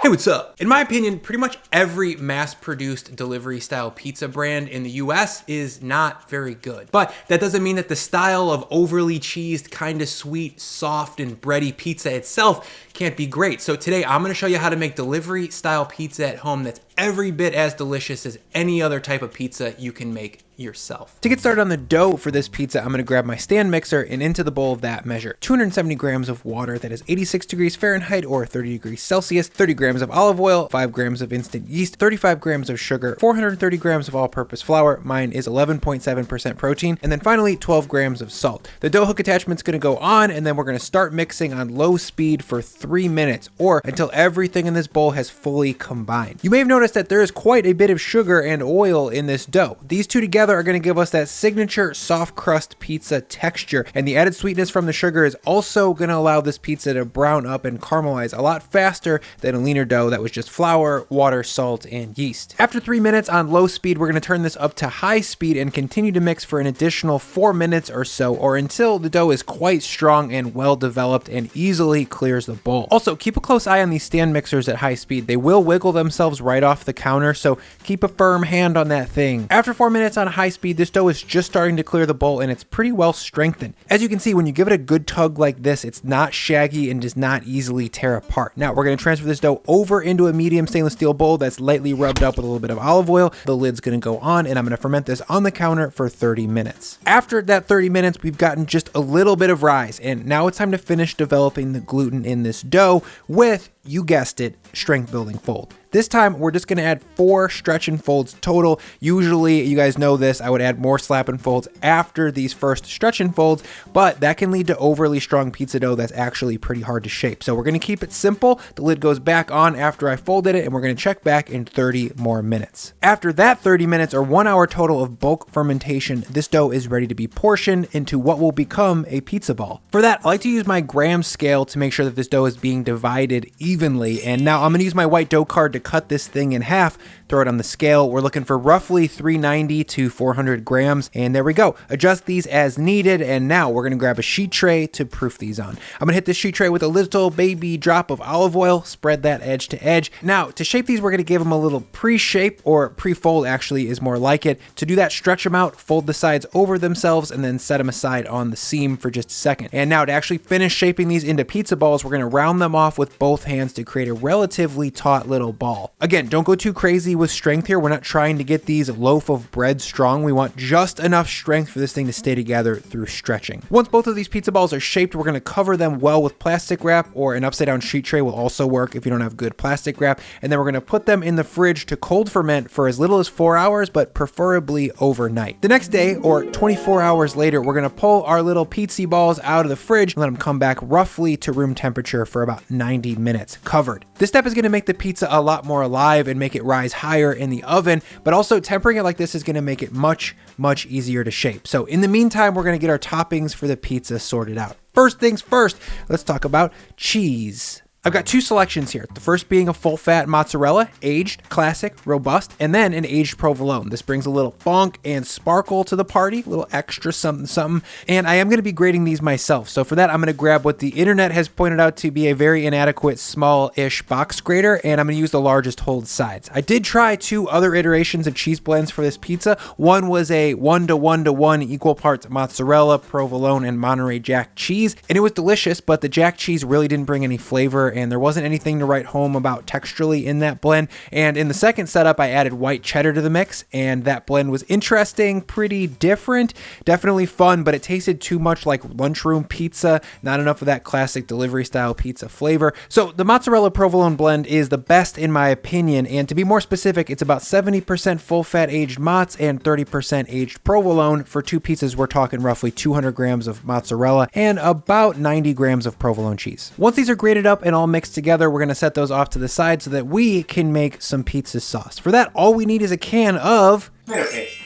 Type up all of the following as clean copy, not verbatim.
Hey, what's up? In my opinion, pretty much every mass-produced delivery style pizza brand in the US is not very good. But that doesn't mean that the style of overly cheesed, kind of sweet, soft, and bready pizza itself can't be great. So today I'm gonna show you how to make delivery style pizza at home that's every bit as delicious as any other type of pizza you can make yourself. To get started on the dough for this pizza, I'm gonna grab my stand mixer and into the bowl of that measure 270 grams of water that is 86 degrees Fahrenheit or 30 degrees Celsius, 30 grams of olive oil, 5 grams of instant yeast, 35 grams of sugar, 430 grams of all-purpose flour, mine is 11.7% protein, and then finally 12 grams of salt. The dough hook attachment's gonna go on, and then we're gonna start mixing on low speed for 3 minutes or until everything in this bowl has fully combined. You may have noticed that there is quite a bit of sugar and oil in this dough. These two together are going to give us that signature soft crust pizza texture, and the added sweetness from the sugar is also going to allow this pizza to brown up and caramelize a lot faster than a leaner dough that was just flour, water, salt, and yeast. After 3 minutes on low speed, we're going to turn this up to high speed and continue to mix for an additional 4 minutes or so, or until the dough is quite strong and well developed and easily clears the bowl. Also, keep a close eye on these stand mixers at high speed. They will wiggle themselves right off the counter, so keep a firm hand on that thing. After 4 minutes on high speed, this dough is just starting to clear the bowl and it's pretty well strengthened. As you can see, when you give it a good tug like this, it's not shaggy and does not easily tear apart. Now we're going to transfer this dough over into a medium stainless steel bowl that's lightly rubbed up with a little bit of olive oil. The lid's going to go on and I'm going to ferment this on the counter for 30 minutes. After that 30 minutes, we've gotten just a little bit of rise, and now it's time to finish developing the gluten in this dough with, you guessed it, strength building fold. This time, we're just gonna add 4 stretch and folds total. Usually, you guys know this, I would add more slap and folds after these first stretch and folds, but that can lead to overly strong pizza dough that's actually pretty hard to shape. So we're gonna keep it simple. The lid goes back on after I folded it, and we're gonna check back in 30 more minutes. After that 30 minutes or 1 hour total of bulk fermentation, this dough is ready to be portioned into what will become a pizza ball. For that, I like to use my gram scale to make sure that this dough is being divided evenly. And now I'm gonna use my white dough card to cut this thing in half, throw it on the scale. We're looking for roughly 390 to 400 grams, and there we go. Adjust these as needed, and now we're gonna grab a sheet tray to proof these on. I'm gonna hit this sheet tray with a little baby drop of olive oil, spread that edge to edge. Now, to shape these, we're gonna give them a little pre-shape, or pre-fold actually is more like it. To do that, stretch them out, fold the sides over themselves, and then set them aside on the seam for just a second. And now to actually finish shaping these into pizza balls, we're gonna round them off with both hands to create a relatively taut little ball. Again, don't go too crazy with strength here. We're not trying to get these loaf of bread strong. We want just enough strength for this thing to stay together through stretching. Once both of these pizza balls are shaped, we're going to cover them well with plastic wrap, or an upside down sheet tray will also work if you don't have good plastic wrap. And then we're going to put them in the fridge to cold ferment for as little as 4 hours, but preferably overnight. The next day, or 24 hours later, we're going to pull our little pizza balls out of the fridge and let them come back roughly to room temperature for about 90 minutes covered. This step is going to make the pizza a lot more alive and make it rise higher in the oven, but also tempering it like this is going to make it much easier to shape. So in the meantime, we're going to get our toppings for the pizza sorted out. First things first, let's talk about cheese. I've got 2 selections here. The first being a full-fat mozzarella, aged, classic, robust, and then an aged provolone. This brings a little funk and sparkle to the party, a little extra something. And I am going to be grading these myself. So for that, I'm going to grab what the internet has pointed out to be a very inadequate small-ish box grater, and I'm going to use the largest hold sides. I did try 2 other iterations of cheese blends for this pizza. One was a 1:1:1 equal parts mozzarella, provolone, and Monterey Jack cheese, and it was delicious, but the Jack cheese really didn't bring any flavor, and there wasn't anything to write home about texturally in that blend. And in the second setup, I added white cheddar to the mix, and that blend was interesting, pretty different, definitely fun, but it tasted too much like lunchroom pizza, not enough of that classic delivery style pizza flavor. So the mozzarella provolone blend is the best in my opinion, and to be more specific, it's about 70% full fat aged mozz and 30% aged provolone. For 2 pizzas, we're talking roughly 200 grams of mozzarella and about 90 grams of provolone cheese. Once these are grated up and all mixed together, we're going to set those off to the side so that we can make some pizza sauce. For that, all we need is a can of tomato paste.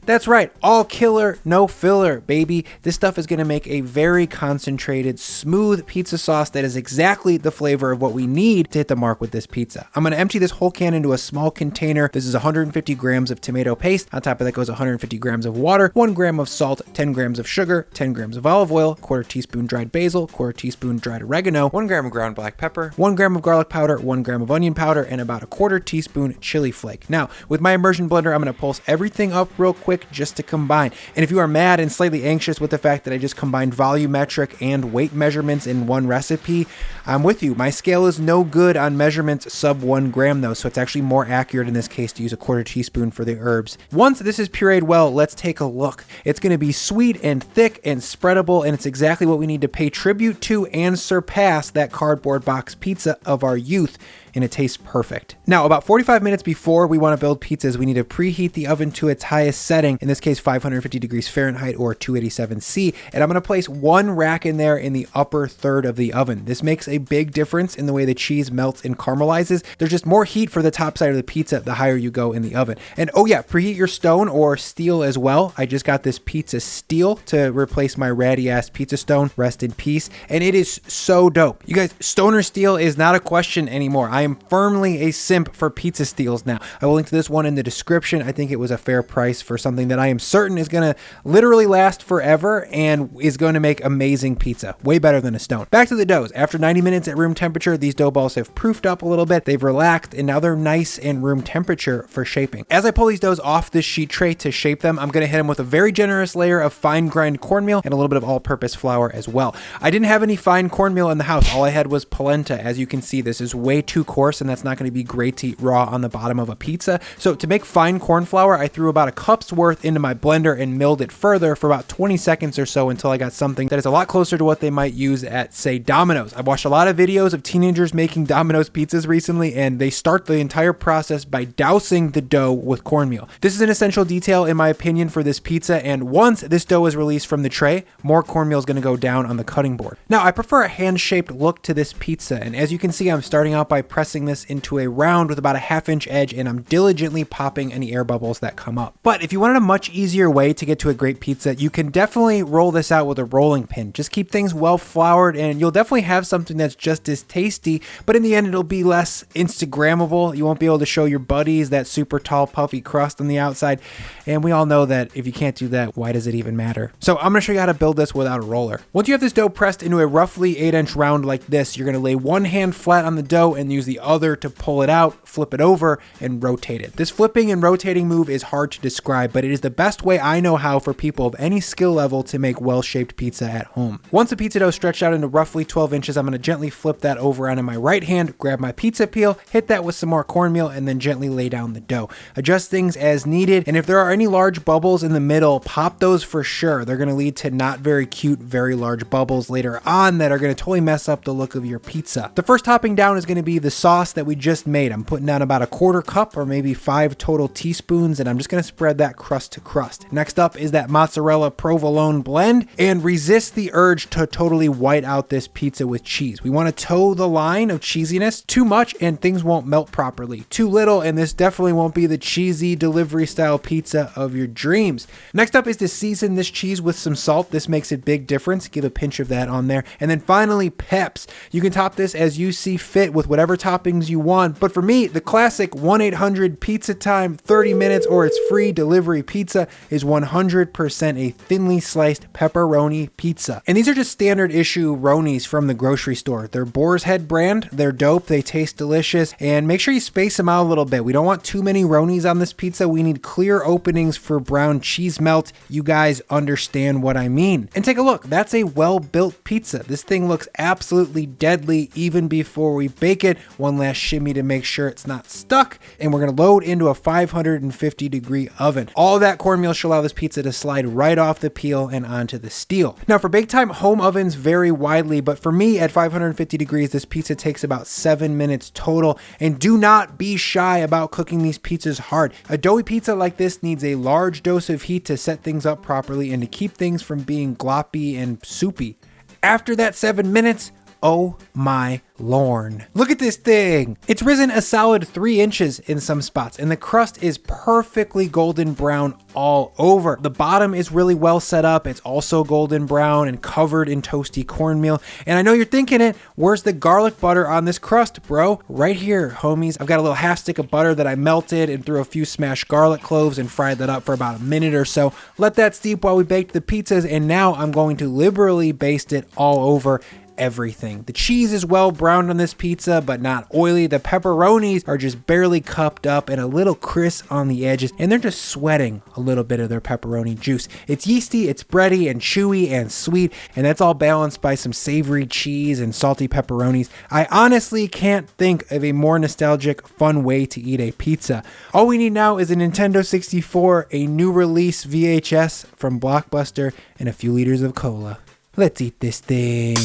That's right, all killer, no filler, baby. This stuff is gonna make a very concentrated, smooth pizza sauce that is exactly the flavor of what we need to hit the mark with this pizza. I'm gonna empty this whole can into a small container. This is 150 grams of tomato paste. On top of that goes 150 grams of water, 1 gram of salt, 10 grams of sugar, 10 grams of olive oil, quarter teaspoon dried basil, quarter teaspoon dried oregano, 1 gram of ground black pepper, 1 gram of garlic powder, 1 gram of onion powder, and about a quarter teaspoon chili flake. Now, with my immersion blender, I'm gonna pulse everything up real quick just to combine. And if you are mad and slightly anxious with the fact that I just combined volumetric and weight measurements in one recipe, I'm with you. My scale is no good on measurements sub 1 gram though, so it's actually more accurate in this case to use a quarter teaspoon for the herbs. Once this is pureed well, let's take a look. It's gonna be sweet and thick and spreadable, and it's exactly what we need to pay tribute to and surpass that cardboard box pizza of our youth, and it tastes perfect. Now, about 45 minutes before we want to build pizzas, we need to preheat the oven to its highest setting, in this case 550 degrees Fahrenheit or 287 C, and I'm going to place 1 rack in there in the upper third of the oven. This makes a big difference in the way the cheese melts and caramelizes. There's just more heat for the top side of the pizza the higher you go in the oven. And oh yeah, preheat your stone or steel as well. I just got this pizza steel to replace my ratty ass pizza stone, rest in peace, and it is so dope. You guys, stoner steel is not a question anymore. I am firmly a simp for pizza steels now. I will link to this one in the description. I think it was a fair price for something that I am certain is going to literally last forever and is going to make amazing pizza. Way better than a stone. Back to the doughs. After 90 minutes at room temperature, these dough balls have proofed up a little bit. They've relaxed and now they're nice and room temperature for shaping. As I pull these doughs off this sheet tray to shape them, I'm going to hit them with a very generous layer of fine grind cornmeal and a little bit of all-purpose flour as well. I didn't have any fine cornmeal in the house. All I had was polenta. As you can see, this is way too coarse and that's not going to be great to eat raw on the bottom of a pizza. So to make fine corn flour, I threw about a cup's worth into my blender and milled it further for about 20 seconds or so until I got something that is a lot closer to what they might use at, say, Domino's. I've watched a lot of videos of teenagers making Domino's pizzas recently, and they start the entire process by dousing the dough with cornmeal. This is an essential detail in my opinion for this pizza, and once this dough is released from the tray, more cornmeal is going to go down on the cutting board. Now, I prefer a hand-shaped look to this pizza, and as you can see, I'm starting out by pressing this into a round with about a 1/2 inch edge, and I'm diligently popping any air bubbles that come up. But if you wanted a much easier way to get to a great pizza, you can definitely roll this out with a rolling pin. Just keep things well floured and you'll definitely have something that's just as tasty, but in the end it'll be less Instagrammable. You won't be able to show your buddies that super tall puffy crust on the outside, and we all know that if you can't do that, why does it even matter? So I'm going to show you how to build this without a roller. Once you have this dough pressed into a roughly 8-inch round like this, you're going to lay one hand flat on the dough and use the other to pull it out, flip it over, and rotate it. This flipping and rotating move is hard to describe, but it is the best way I know how for people of any skill level to make well-shaped pizza at home. Once the pizza dough is stretched out into roughly 12 inches, I'm going to gently flip that over onto my right hand, grab my pizza peel, hit that with some more cornmeal, and then gently lay down the dough. Adjust things as needed, and if there are any large bubbles in the middle, pop those for sure. They're going to lead to not very cute, very large bubbles later on that are going to totally mess up the look of your pizza. The first topping down is going to be the sauce that we just made. I'm putting down about a 1/4 cup or maybe 5 total teaspoons, and I'm just going to spread that crust to crust. Next up is that mozzarella provolone blend, and resist the urge to totally white out this pizza with cheese. We want to toe the line of cheesiness. Too much and things won't melt properly. Too little and this definitely won't be the cheesy delivery style pizza of your dreams. Next up is to season this cheese with some salt. This makes a big difference. Give a pinch of that on there. And then finally, peps. You can top this as you see fit with whatever toppings you want, but for me, the classic 1-800 pizza time, 30 minutes or it's free delivery pizza is 100% a thinly sliced pepperoni pizza. And these are just standard issue Ronies from the grocery store. They're Boar's Head brand. They're dope. They taste delicious, and make sure you space them out a little bit. We don't want too many Ronies on this pizza. We need clear openings for brown cheese melt. You guys understand what I mean. And take a look. That's a well-built pizza. This thing looks absolutely deadly even before we bake it. One last shimmy to make sure it's not stuck, and we're going to load into a 550 degree oven. All that cornmeal should allow this pizza to slide right off the peel and onto the steel. Now for bake time, home ovens vary widely, but for me at 550 degrees, this pizza takes about 7 minutes total. And do not be shy about cooking these pizzas hard. A doughy pizza like this needs a large dose of heat to set things up properly and to keep things from being gloppy and soupy. After that 7 minutes, Oh my Lorne. Look at this thing. It's risen a solid 3 inches in some spots, and the crust is perfectly golden brown all over. The bottom is really well set up. It's also golden brown and covered in toasty cornmeal. And I know you're thinking it, where's the garlic butter on this crust, bro? Right here, homies. I've got a little half stick of butter that I melted and threw a few smashed garlic cloves and fried that up for about a minute or so. Let that steep while we baked the pizzas, and now I'm going to liberally baste it all over everything. The cheese is well browned on this pizza, but not oily. The pepperonis are just barely cupped up and a little crisp on the edges, and they're just sweating a little bit of their pepperoni juice. It's yeasty, it's bready and chewy and sweet, and that's all balanced by some savory cheese and salty pepperonis. I honestly can't think of a more nostalgic, fun way to eat a pizza. All we need now is a Nintendo 64, a new release VHS from Blockbuster, and a few liters of cola. Let's eat this thing.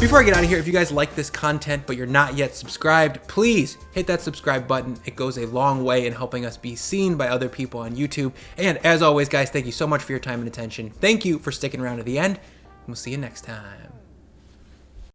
Before I get out of here, if you guys like this content but you're not yet subscribed, please hit that subscribe button. It goes a long way in helping us be seen by other people on YouTube. And as always, guys, thank you so much for your time and attention. Thank you for sticking around to the end, and we'll see you next time.